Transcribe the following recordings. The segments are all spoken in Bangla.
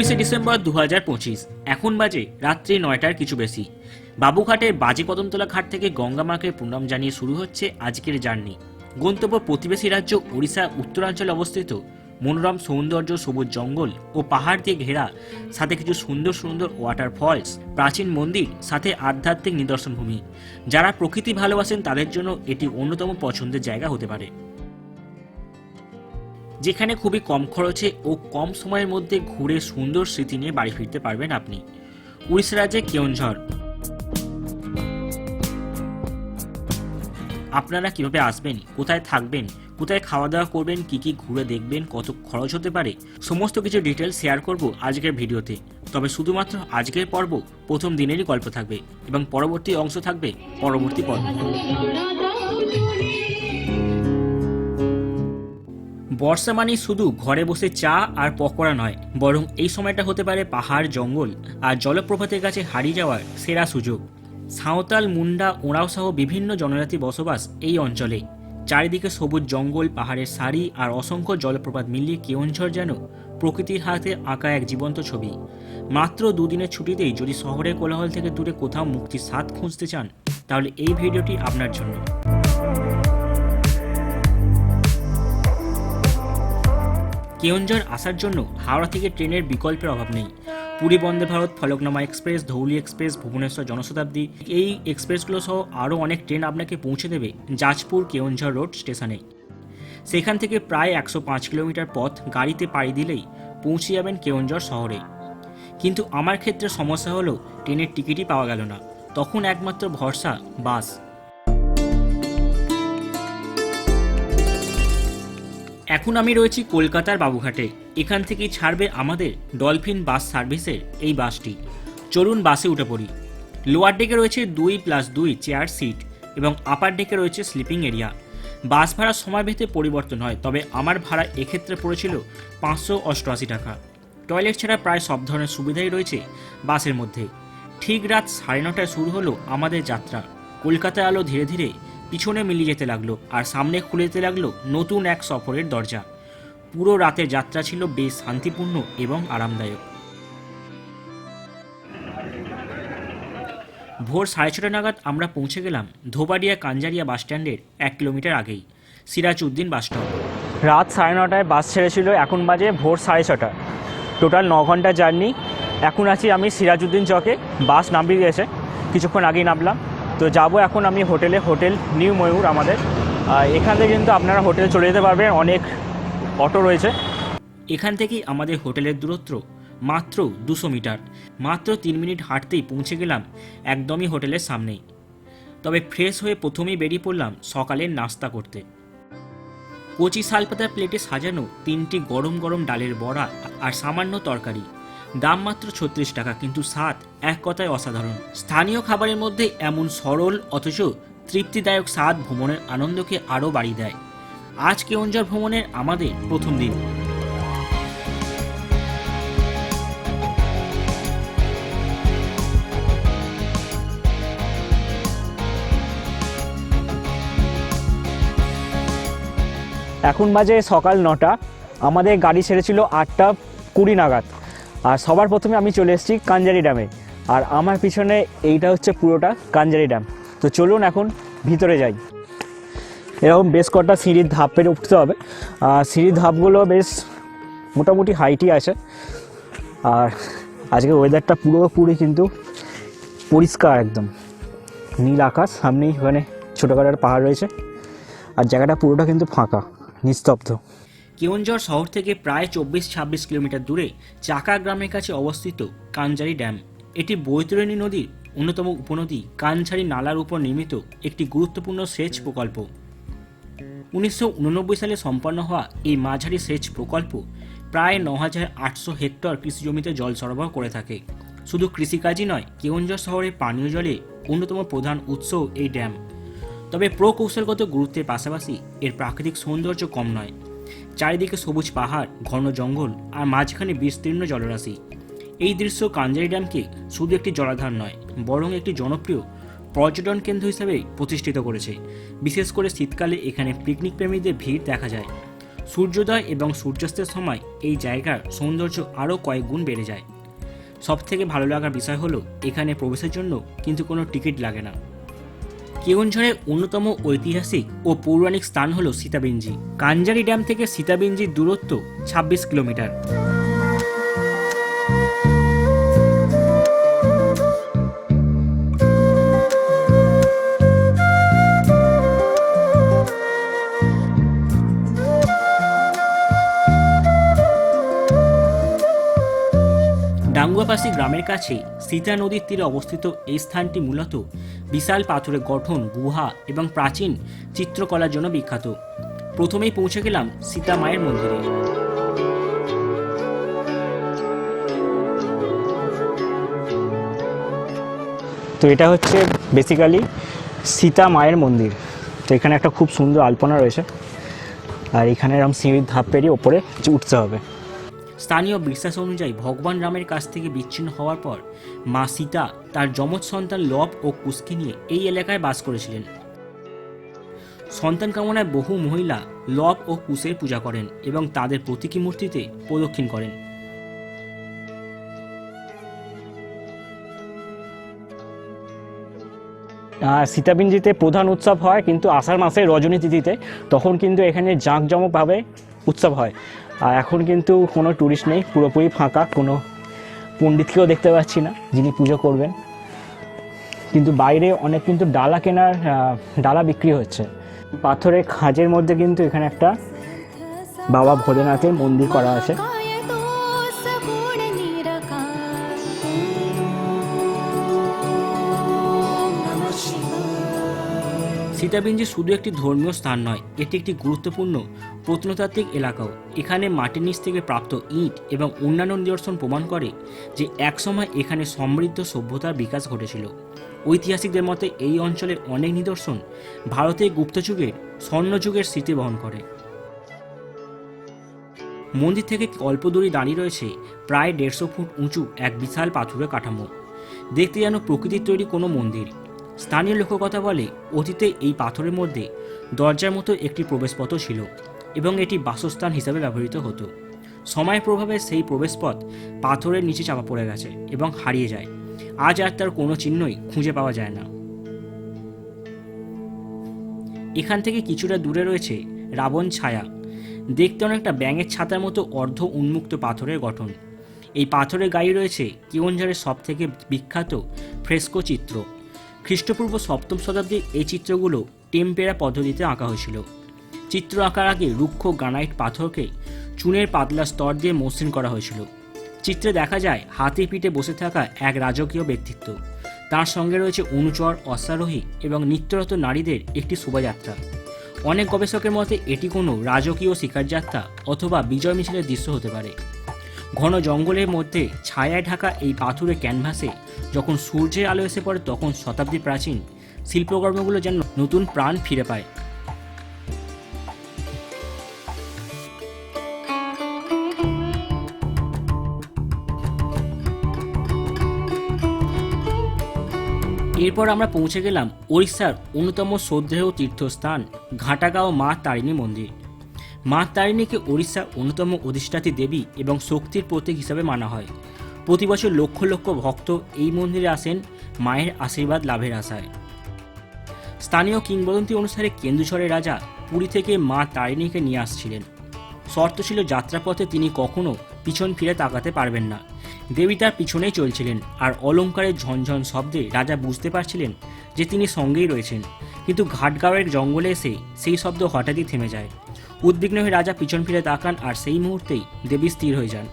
29শে ডিসেম্বর 2025। এখন বাজে রাত্রি 9টার কিছু বেশি। বাবুঘাটের বাজি কদমতলা ঘাট থেকে গঙ্গা মাকে প্রণাম জানিয়ে শুরু হচ্ছে আজকের জার্নি। গন্তব্য প্রতিবেশী রাজ্য ওড়িশা উত্তরাঞ্চলে অবস্থিত মনোরম সৌন্দর্য, সবুজ জঙ্গল ও পাহাড় দিয়ে ঘেরা, সাথে কিছু সুন্দর সুন্দর ওয়াটারফলস, প্রাচীন মন্দির, সাথে আধ্যাত্মিক নিদর্শন ভূমি। যারা প্রকৃতি ভালোবাসেন তাদের জন্য এটি অন্যতম পছন্দের জায়গা হতে পারে, যেখানে খুবই কম খরচে ও কম সময়ের মধ্যে ঘুরে সুন্দর স্মৃতি নিয়ে বাড়ি ফিরতে পারবেন আপনি। উড়িষ্যা রাজ্যে কেওনঝর। আপনারা কিভাবে আসবেন, কোথায় থাকবেন, কোথায় খাওয়া দাওয়া করবেন, কি কি ঘুরে দেখবেন, কত খরচ হতে পারে, সমস্ত কিছু ডিটেলস শেয়ার করব আজকের ভিডিওতে। তবে শুধুমাত্র আজকের পর্ব প্রথম দিনেরই গল্প থাকবে এবং পরবর্তী অংশ থাকবে পরবর্তী পর্ব। বর্ষা মানে শুধু ঘরে বসে চা আর পকোড়া নয়, বরং এই সময়টা হতে পারে পাহাড়, জঙ্গল আর জলপ্রপাতের কাছে হারিয়ে যাওয়ার সেরা সুযোগ। সাঁওতাল, মুন্ডা, ওঁরাও সহ বিভিন্ন জনজাতি বসবাস এই অঞ্চলে। চারিদিকে সবুজ জঙ্গল, পাহাড়ের সারি আর অসংখ্য জলপ্রপাত মিলিয়ে কেওনঝর যেন প্রকৃতির হাতে আঁকা এক জীবন্ত ছবি। মাত্র দুদিনের ছুটিতেই যদি শহরের কোলাহল থেকে দূরে কোথাও মুক্তির স্বাদ খুঁজতে চান, তাহলে এই ভিডিওটি আপনার জন্য। কেওনঝর আসার জন্য হাওড়া থেকে ট্রেনের বিকল্পের অভাব নেই। পুরী বন্দে ভারত, ফলকনামা এক্সপ্রেস, ধৌলি এক্সপ্রেস, ভুবনেশ্বর জনশতাব্দী, এই এক্সপ্রেসগুলো সহ আরও অনেক ট্রেন আপনাকে পৌঁছে দেবে জাজপুর কেওনঝর রোড স্টেশনে। সেখান থেকে প্রায় 105 কিলোমিটার পথ গাড়িতে পাড়ি দিলেই পৌঁছে যাবেন কেওনঝর শহরে। কিন্তু আমার ক্ষেত্রে সমস্যা হলো ট্রেনের টিকিটই পাওয়া গেল না। তখন একমাত্র ভরসা বাস। এখন আমি রয়েছি কলকাতার বাবুঘাটে। এখান থেকেই ছাড়বে আমাদের ডলফিন বাস সার্ভিসের এই বাসটি। চলুন বাসে উঠে পড়ি। লোয়ার ডেকে রয়েছে 2+2 চেয়ার সিট এবং আপার ডেকে রয়েছে স্লিপিং এরিয়া। বাস ভাড়ার সময় ভেদে পরিবর্তন হয়, তবে আমার ভাড়া এক্ষেত্রে পড়েছিল 588 টাকা। টয়লেট ছাড়া প্রায় সব ধরনের সুবিধাই রয়েছে বাসের মধ্যে। ঠিক রাত 9:30টায় শুরু হলো আমাদের যাত্রা। কলকাতার আলো ধীরে ধীরে পিছনে মিলিয়ে যেতে লাগলো আর সামনে খুলে যেতে লাগলো নতুন এক সফরের দরজা। পুরো রাতের যাত্রা ছিল বেশ শান্তিপূর্ণ এবং আরামদায়ক। ভোর 6:30 নাগাদ আমরা পৌঁছে গেলাম ধোবাড়িয়া কাঞ্জারিয়া বাস স্ট্যান্ডের 1 কিলোমিটার আগেই, সিরাজউদ্দিন বাস স্টপ। রাত 9:30টায় বাস ছেড়েছিল, এখন বাজে ভোর 6:30। টোটাল 9 ঘন্টা জার্নি। এখন আছি আমি সিরাজউদ্দিন চকে। বাস নামিয়ে গেছে, কিছুক্ষণ আগেই নামলাম। তো যাব এখন আমি হোটেলে, হোটেল নিউ ময়ূর আমাদের। এখান থেকে কিন্তু আপনারা হোটেলে চলে যেতে পারবেন, অনেক অটো রয়েছে। এখান থেকেই আমাদের হোটেলের দূরত্ব মাত্র 200 মিটার। মাত্র 3 মিনিট হাঁটতেই পৌঁছে গেলাম একদমই হোটেলের সামনেই। তবে ফ্রেশ হয়ে প্রথমেই বেরিয়ে পড়লাম সকালের নাস্তা করতে। কচি শালপাতার প্লেটে সাজানো 3টি গরম গরম ডালের বড়া আর সামান্য তরকারি। দাম মাত্র 36 টাকা, কিন্তু স্বাদ এক কথায় অসাধারণ। স্থানীয় খাবারের মধ্যে এমন সরল অথচ তৃপ্তিদায়ক স্বাদ ভ্রমণের আনন্দকে আরও বাড়িয়ে দেয়। আজ কেওনঝর ভ্রমণের আমাদের প্রথম দিন। এখন বাজে সকাল 9টা। আমাদের গাড়ি ছেড়েছিল 8:20 নাগাদ। আর সবার প্রথমে আমি চলে এসেছি কাঞ্জারি ড্যামে। আর আমার পিছনে এইটা হচ্ছে পুরোটা কাঞ্জারি ড্যাম। তো চলুন এখন ভিতরে যাই। এরকম বেশ কটা সিঁড়ির ধাপ পেরে উঠতে হবে। সিঁড়ির ধাপগুলো বেশ মোটামুটি হাইটই আছে। আর আজকে ওয়েদারটা পুরোপুরি কিন্তু পরিষ্কার, একদম নীল আকাশ। সামনেই ওখানে ছোটোখাটো পাহাড় রয়েছে আর জায়গাটা পুরোটা কিন্তু ফাঁকা, নিস্তব্ধ। কেওনঝর শহর থেকে প্রায় 24-26 কিলোমিটার দূরে চাকা গ্রামের কাছে অবস্থিত কাঞ্জারি ড্যাম। এটি বৈতরণী নদীর অন্যতম উপনদী কাঞ্জারি নালার উপর নির্মিত একটি গুরুত্বপূর্ণ সেচ প্রকল্প। 1989 সালে সম্পন্ন হওয়া এই মাঝারি সেচ প্রকল্প প্রায় 9,800 হেক্টর কৃষি জমিতে জল সরবরাহ করে থাকে। শুধু কৃষিকাজই নয়, কেওনঝর শহরে পানীয় জলে অন্যতম প্রধান উৎস এই ড্যাম। তবে প্রকৌশলগত গুরুত্বের পাশাপাশি এর প্রাকৃতিক সৌন্দর্য কম নয়। চারিদিকে সবুজ পাহাড়, ঘন জঙ্গল আর মাঝখানে বিস্তীর্ণ জলরাশি। এই দৃশ্য কাঞ্জারি ড্যামকে শুধু একটি জলাধার নয়, বরং একটি জনপ্রিয় পর্যটন কেন্দ্র হিসেবে প্রতিষ্ঠিত করেছে। বিশেষ করে শীতকালে এখানে পিকনিক প্রেমীদের ভিড় দেখা যায়। সূর্যোদয় এবং সূর্যাস্তের সময় এই জায়গার সৌন্দর্য আরও কয়েক গুণ বেড়ে যায়। সবথেকে ভালো লাগার বিষয় হলো এখানে প্রবেশের জন্য কিন্তু কোনো টিকিট লাগে না। কেওনঝড়ের অন্যতম ঐতিহাসিক ও পৌরাণিক স্থান হলো সীতাবিঞ্জি। কাঞ্জারি ড্যাম থেকে সীতাবিঞ্জির দূরত্ব 26 কিলোমিটার। ডাঙ্গুয়াপাসি গ্রামের কাছে সীতা নদীর তীরে অবস্থিত এই স্থানটি মূলত বিশাল পাথরের গঠন, গুহা এবং প্রাচীন চিত্রকলার জন্য বিখ্যাত। প্রথমেই পৌঁছে গেলাম সীতা মায়ের মন্দিরে। তো এটা হচ্ছে বেসিক্যালি সীতা মায়ের মন্দির। তো এখানে একটা খুব সুন্দর আলপনা রয়েছে, আর এখানে এরকম সিঁড়ির ধাপ পেরিয়ে ওপরে উঠতে হবে। স্থানীয় বিশ্বাস অনুযায়ী ভগবান রামের কাছ থেকে বিচ্ছিন্ন হওয়ার পর মা সীতা তার যমজ সন্তান লব ও কুশকে নিয়ে এই এলাকায় বাস করেছিলেন। সন্তান কামনায় বহু মহিলা লব ও কুশের পূজা করেন এবং তাদের প্রতীকী মূর্তিতে প্রদক্ষিণ করেন। সীতাবিঞ্জিতে প্রধান উৎসব হয় কিন্তু আষাঢ় মাসের রজনী তিথিতে, তখন কিন্তু এখানে জাঁকজমকভাবে উৎসব হয়। আর এখন কিন্তু কোনো ট্যুরিস্ট নেই, পুরোপুরি ফাঁকা, কোনো পণ্ডিতকেও দেখতে পাচ্ছি না যিনি পুজো করবেন। কিন্তু বাইরে অনেক কিন্তু ডালা বিক্রি হচ্ছে। পাথরের খাঁজের মধ্যে কিন্তু এখানে একটা বাবা ভোলেনাথের মন্দির করা আছে। সীতাবিঞ্জি শুধু একটি ধর্মীয় স্থান নয়, এটি একটি গুরুত্বপূর্ণ প্রত্নতাত্ত্বিক এলাকাও। এখানে মাটির নিচ থেকে প্রাপ্ত ইট এবং অন্যান্য নিদর্শন প্রমাণ করে যে একসময় এখানে সমৃদ্ধ সভ্যতার বিকাশ ঘটেছিল। ঐতিহাসিকদের মতে এই অঞ্চলের অনেক নিদর্শন ভারতের গুপ্তযুগের স্বর্ণযুগের স্মৃতি বহন করে। মন্দির থেকে অল্প দূরে দাঁড়িয়ে রয়েছে প্রায় 150 ফুট উঁচু এক বিশাল পাথুরে কাঠামো। দেখতে যেন প্রকৃতির তৈরি কোনো মন্দির। স্থানীয় লোককথা বলে অতীতে এই পাথরের মধ্যে দরজার মতো একটি প্রবেশপথ ছিল এবং এটি বাসস্থান হিসাবে ব্যবহৃত হতো। সময়ের প্রভাবে সেই প্রবেশপথ পাথরের নিচে চাপা পড়ে গেছে এবং হারিয়ে যায়। আজ আর তার কোনো চিহ্নই খুঁজে পাওয়া যায় না। এখান থেকে কিছুটা দূরে রয়েছে রাবণ ছায়া। দেখতে অনেকটা ব্যাঙের ছাতার মতো অর্ধ উন্মুক্ত পাথরের গঠন। এই পাথরের গায়ে রয়েছে কেওনঝড়ের সবথেকে বিখ্যাত ফ্রেস্কো চিত্র। খ্রিস্টপূর্ব 7ম শতাব্দীর এই চিত্রগুলো টেম্পেরা পদ্ধতিতে আঁকা হয়েছিল। চিত্র আঁকার আগে রুক্ষ গ্রানাইট পাথরকে চুনের পাতলা স্তর দিয়ে মসৃণ করা হয়েছিল। চিত্রে দেখা যায় হাতির পিঠে বসে থাকা এক রাজকীয় ব্যক্তিত্ব। তার সঙ্গে রয়েছে অনুচর, অশ্বারোহী এবং নিত্যরত নারীদের একটি শোভাযাত্রা। অনেক গবেষকের মতে এটি কোনো রাজকীয় শিকারযাত্রা অথবা বিজয় মিছিলের দৃশ্য হতে পারে। ঘন জঙ্গলের মধ্যে ছায়ায় ঢাকা এই পাথুরে ক্যানভাসে যখন সূর্যের আলো এসে পড়ে তখন শতাব্দী প্রাচীন শিল্পকর্মগুলো যেন নতুন প্রাণ ফিরে পায়। এরপর আমরা পৌঁছে গেলাম ওড়িশার অন্যতম শ্রদ্ধেয় তীর্থস্থান ঘাটাগাঁও মা তারিণী মন্দির। মা তারিণীকে ওড়িশার অন্যতম অধিষ্ঠাত্রী দেবী এবং শক্তির প্রতীক হিসাবে মানা হয়। প্রতি বছর লক্ষ লক্ষ ভক্ত এই মন্দিরে আসেন মায়ের আশীর্বাদ লাভের আশায়। স্থানীয় কিংবদন্তি অনুসারে কেন্দুঝড়ের রাজা পুরী থেকে মা তারিণীকে নিয়ে আসছিলেন। শর্ত ছিল যাত্রাপথে তিনি কখনো পিছন ফিরে তাকাতে পারবেন না। দেবী তার পিছনেই চলছিলেন, আর অলঙ্কারের ঝনঝন শব্দে রাজা বুঝতে পারছিলেন যে তিনি সঙ্গেই রয়েছেন। কিন্তু ঘাটগাঁওয়ের জঙ্গলে এসে সেই শব্দ হঠাৎই থেমে যায়। উদ্বিগ্ন হয়ে রাজা পিছন ফিরে তাকান, আর সেই মুহূর্তেই দেবী স্থির হয়ে যান।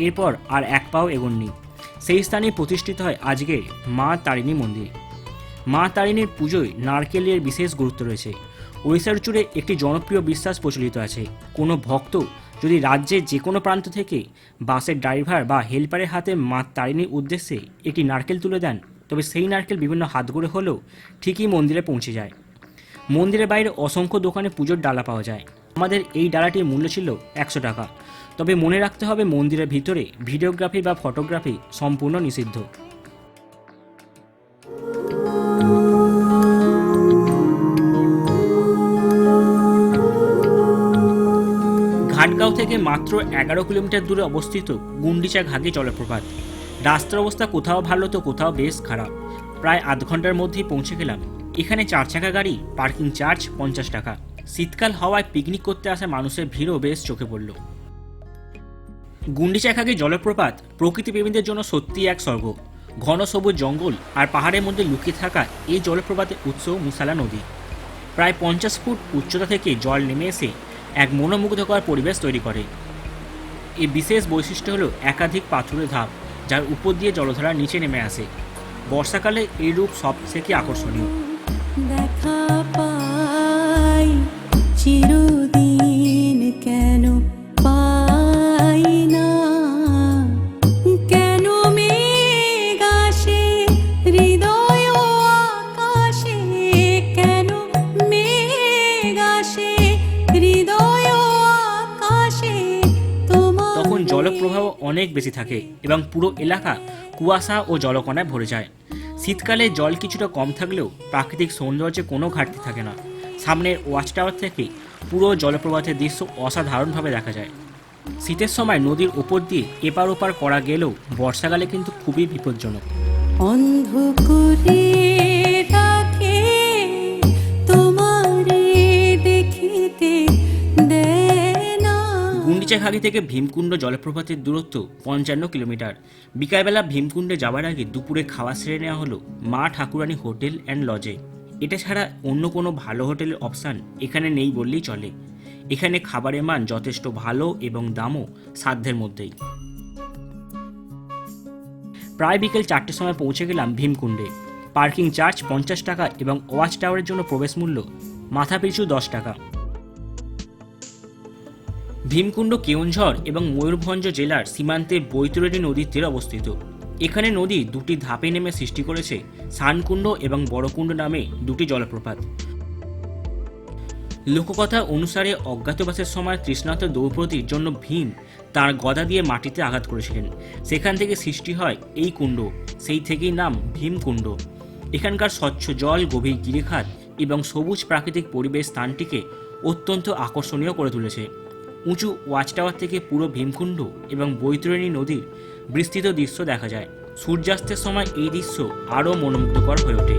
এরপর আর এক পাও এগোননি। সেই স্থানে প্রতিষ্ঠিত হয় আজকের মা তারিণী মন্দির। মা তারিণীর পুজোয় নারকেলের বিশেষ গুরুত্ব রয়েছে। ওড়িশার জুড়ে একটি জনপ্রিয় বিশ্বাস প্রচলিত আছে, কোনো ভক্ত যদি রাজ্যের যে কোনো প্রান্ত থেকে বাসের ড্রাইভার বা হেল্পারের হাতে মা তারিণীর উদ্দেশ্যে একটি নারকেল তুলে দেন, তবে সেই নারকেল বিভিন্ন হাত গড়ে হলেও ঠিকই মন্দিরে পৌঁছে যায়। মন্দিরের বাইরে অসংখ্য দোকানে পুজোর ডালা পাওয়া যায়। আমাদের এই ডালাটির মূল্য ছিল 100 টাকা। তবে মনে রাখতে হবে মন্দিরের ভিতরে ভিডিওগ্রাফি বা ফটোগ্রাফি সম্পূর্ণ নিষিদ্ধ। ঘাটগাঁও থেকে মাত্র 11 কিলোমিটার দূরে অবস্থিত গুন্ডিচা ঘাগি জলপ্রপাত। রাস্তার অবস্থা কোথাও ভালো তো কোথাও বেশ খারাপ। প্রায় আধ ঘন্টার মধ্যেই পৌঁছে গেলাম। এখানে 4 চাকা গাড়ি পার্কিং চার্জ 50 টাকা। শীতকাল হওয়ায় পিকনিক করতে আসা মানুষের ভিড়ও বেশ চোখে পড়ল। গুন্ডিচা ঘাগি জলপ্রপাত প্রকৃতিপ্রেমীদের জন্য সত্যি এক স্বর্গ। ঘন সবুজ জঙ্গল আর পাহাড়ের মধ্যে লুকিয়ে থাকা এই জলপ্রপাতের উৎস মুসালা নদী। প্রায় 50 ফুট উচ্চতা থেকে জল নেমে এসে এক মনোমুগ্ধকর পরিবেশ তৈরি করে। এই বিশেষ বৈশিষ্ট্য হলো একাধিক পাথুরে ধাপ, যার উপর দিয়ে জলধারা নিচে নেমে আসে। বর্ষাকালে এই রূপ সব থেকে আকর্ষণীয়। দেখা পাই চিরদিন কেন পাই না, কেন মেঘ আসে হৃদয় আকাশে, কেন মেঘ আসে হৃদয় আকাশে তোমার। তখন জলপ্রবাহ অনেক বেশি থাকে এবং পুরো এলাকা কুয়াশা ও জলকণায় ভরে যায়। শীতকালে জল কিছুটা কম থাকলেও প্রাকৃতিক সৌন্দর্যে কোনো ঘাটতি থাকে না। সামনের ওয়াচ টাওয়ার থেকে পুরো জলপ্রপাতের দৃশ্য অসাধারণভাবে দেখা যায়। শীতের সময় নদীর ওপর দিয়ে এপার ওপার করা গেলেও বর্ষাকালে কিন্তু খুবই বিপজ্জনক। অন্ধ করে রাখে তোমারে দেখিতে দেয় না। গুন্ডিচা ঘাগি থেকে ভীমকুণ্ড জলপ্রপাতের দূরত্ব 55 কিলোমিটার। বিকালবেলা ভীমকুণ্ডে যাওয়ার আগে দুপুরে খাওয়া সেরে নেওয়া হলো মা ঠাকুরানী হোটেল অ্যান্ড লজে। এটা ছাড়া অন্য কোনো ভালো হোটেলের অপশান এখানে নেই বললেই চলে। এখানে খাবারের মান যথেষ্ট ভালো এবং দামও সাধ্যের মধ্যেই। প্রায় বিকেল 4টের সময় পৌঁছে গেলাম ভীমকুণ্ডে। পার্কিং চার্জ 50 টাকা এবং ওয়াচ টাওয়ারের জন্য প্রবেশ মূল্য মাথাপিছু 10 টাকা। ভীমকুণ্ড কেওনঝড় এবং ময়ূরভঞ্জ জেলার সীমান্তে বৈতরণী নদীর তীরে অবস্থিত। এখানে নদী দুটি ধাপে নেমে সৃষ্টি করেছে শানকুণ্ড এবং বড়কুণ্ড নামে দুটি জলপ্রপাত। লোককথা অনুসারে অজ্ঞাতবাসের সময় তৃষ্ণার্ত দ্রৌপদীর জন্য ভীম তার গদা দিয়ে মাটিতে আঘাত করেছিলেন। সেখান থেকে সৃষ্টি হয় এই কুণ্ড, সেই থেকেই নাম ভীমকুণ্ড। এখানকার স্বচ্ছ জল, গভীর গিরিখাত এবং সবুজ প্রাকৃতিক পরিবেশ স্থানটিকে অত্যন্ত আকর্ষণীয় করে তুলেছে। উঁচু ওয়াচ টাওয়ার থেকে পুরো ভীমকুণ্ড এবং বৈতরণী নদীর বিস্তৃত দৃশ্য দেখা যায়। সূর্যাস্তের সময় এই দৃশ্য আরও মনোমুগ্ধকর হয়ে ওঠে।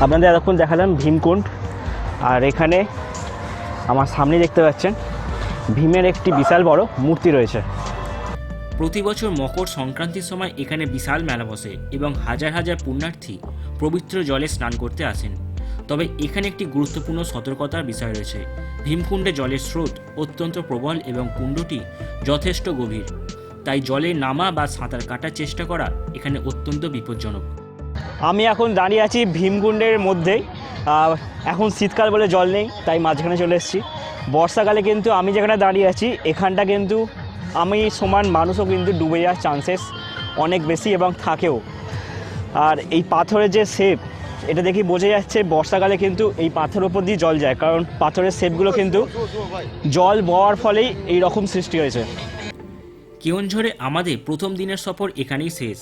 আপনাদের এতক্ষণ দেখালাম ভীমকুণ্ড, আর এখানে আমার সামনে দেখতে পাচ্ছেন ভীমের একটি বিশাল বড় মূর্তি রয়েছে। প্রতি বছর মকর সংক্রান্তির সময় এখানে বিশাল মেলা বসে এবং হাজার হাজার পুণ্যার্থী পবিত্র জলে স্নান করতে আসেন। তবে এখানে একটি গুরুত্বপূর্ণ সতর্কতার বিষয় রয়েছে। ভীমকুণ্ডে জলের স্রোত অত্যন্ত প্রবল এবং কুণ্ডটি যথেষ্ট গভীর, তাই জলে নামা বা সাঁতার কাটার চেষ্টা করা এখানে অত্যন্ত বিপজ্জনক। আমি এখন দাঁড়িয়ে আছি ভীমকুণ্ডের মধ্যেই। এখন শীতকাল বলে জল নেই, তাই মাঝখানে চলে এসেছি। বর্ষাকালে কিন্তু আমি যেখানে দাঁড়িয়ে আছি এখানটা কিন্তু আমি সমান মানুষও কিন্তু ডুবে যাওয়ার চান্সেস অনেক বেশি এবং থাকেও। আর এই পাথরের যে শেপ, এটা দেখি বোঝা যাচ্ছে বর্ষাকালে কিন্তু এই পাথরের ওপর দিয়ে জল যায়, কারণ পাথরের শেপগুলো কিন্তু জল বওয়ার ফলেই এই রকম সৃষ্টি হয়েছে। কেওনঝড়ে আমাদের প্রথম দিনের সফর এখানেই শেষ।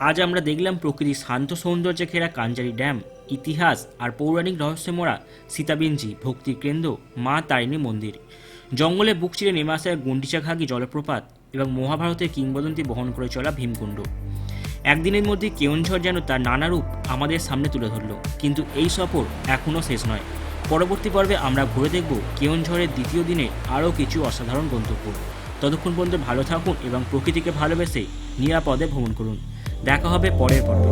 আজ আমরা দেখলাম প্রকৃতির শান্ত সৌন্দর্যে ঘেরা কাঞ্জারি ড্যাম, ইতিহাস আর পৌরাণিক রহস্যে মোড়া সীতাবিঞ্জি ভক্তির কেন্দ্র মা তারিণী মন্দির, জঙ্গলে বুক চিরে নেমে আসা গুন্ডিচা ঘাগি জলপ্রপাত এবং মহাভারতের কিংবদন্তি বহন করে চলা ভীমকুণ্ড। একদিনের মধ্যে কেওনঝড় যেন তার নানা রূপ আমাদের সামনে তুলে ধরল। কিন্তু এই সফর এখনও শেষ নয়। পরবর্তী পর্বে আমরা ঘুরে দেখব কেওনঝড়ের দ্বিতীয় দিনে আরও কিছু অসাধারণ গন্তব্য। ততক্ষণ পর্যন্ত ভালো থাকুন এবং প্রকৃতিকে ভালোবেসে নিরাপদে ভ্রমণ করুন। দেখা হবে পরের পর্বে।